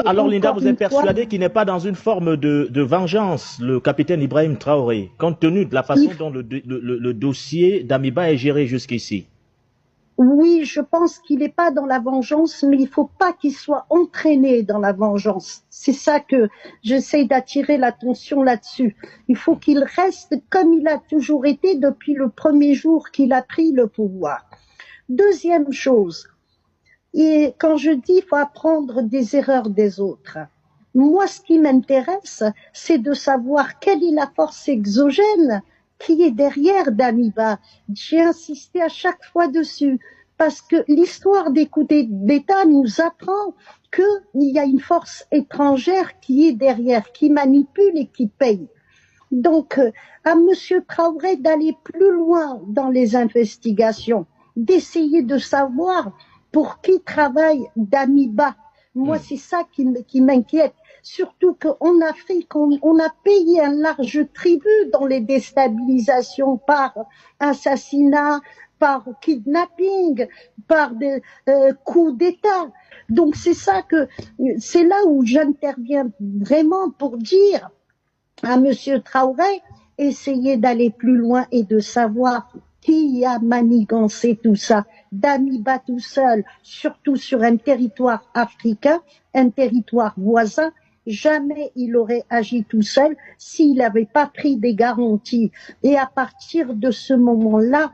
Alors, Linda, encore vous êtes une fois, persuadée qu'il n'est pas dans une forme de vengeance, le capitaine Ibrahim Traoré, compte tenu de la façon il dont le dossier d'Amiba est géré jusqu'ici? Oui, je pense qu'il n'est pas dans la vengeance, mais il faut pas qu'il soit entraîné dans la vengeance. C'est ça que j'essaie d'attirer l'attention là-dessus. Il faut qu'il reste comme il a toujours été depuis le premier jour qu'il a pris le pouvoir. Deuxième chose, et quand je dis il faut apprendre des erreurs des autres, moi ce qui m'intéresse, c'est de savoir quelle est la force exogène qui est derrière Damiba. J'ai insisté à chaque fois dessus, parce que l'histoire des coups d'État nous apprend qu'il y a une force étrangère qui est derrière, qui manipule et qui paye. Donc, à Monsieur Traoré d'aller plus loin dans les investigations, d'essayer de savoir pour qui travaille Damiba. Moi, c'est ça qui m'inquiète. Surtout qu'en Afrique, on a payé un large tribut dans les déstabilisations par assassinat, par kidnapping, par des coups d'État. Donc, c'est là où j'interviens vraiment pour dire à Monsieur Traoré, essayer d'aller plus loin et de savoir qui a manigancé tout ça. Damiba tout seul, surtout sur un territoire africain, un territoire voisin, jamais il aurait agi tout seul s'il n'avait pas pris des garanties. Et à partir de ce moment-là,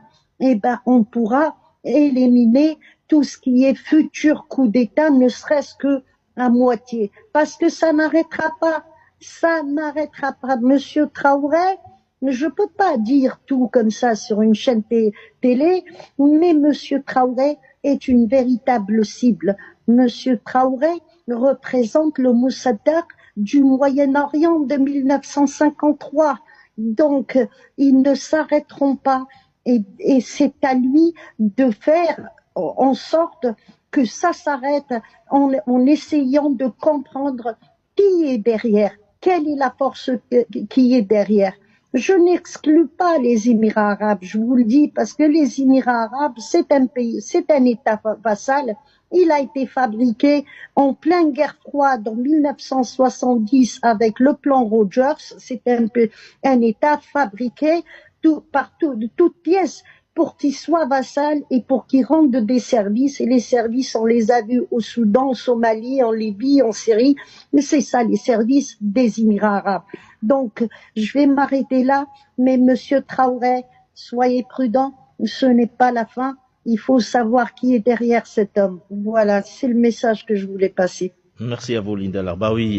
on pourra éliminer tout ce qui est futur coup d'État, ne serait-ce que à moitié. Parce que ça n'arrêtera pas. Ça n'arrêtera pas. Monsieur Traoré, je ne peux pas dire tout comme ça sur une chaîne télé, mais Monsieur Traoré est une véritable cible. Monsieur Traoré représente le Mossadegh du Moyen-Orient de 1953. Donc, ils ne s'arrêteront pas. Et c'est à lui de faire en sorte que ça s'arrête en essayant de comprendre qui est derrière. Quelle est la force qui est derrière? Je n'exclus pas les Émirats arabes, je vous le dis, parce que les Émirats arabes, c'est un pays, c'est un État vassal. Il a été fabriqué en pleine guerre froide en 1970 avec le plan Rogers. C'est un État fabriqué de toutes pièces pour qu'il soit vassal et pour qu'il rende des services. Et les services, on les a vus au Soudan, au Somalie, en Libye, en Syrie. Mais c'est ça, les services des Émirats arabes. Donc, je vais m'arrêter là. Mais Monsieur Traoré, soyez prudent, ce n'est pas la fin. Il faut savoir qui est derrière cet homme. Voilà, c'est le message que je voulais passer. Merci à vous, Linda Larbaoui.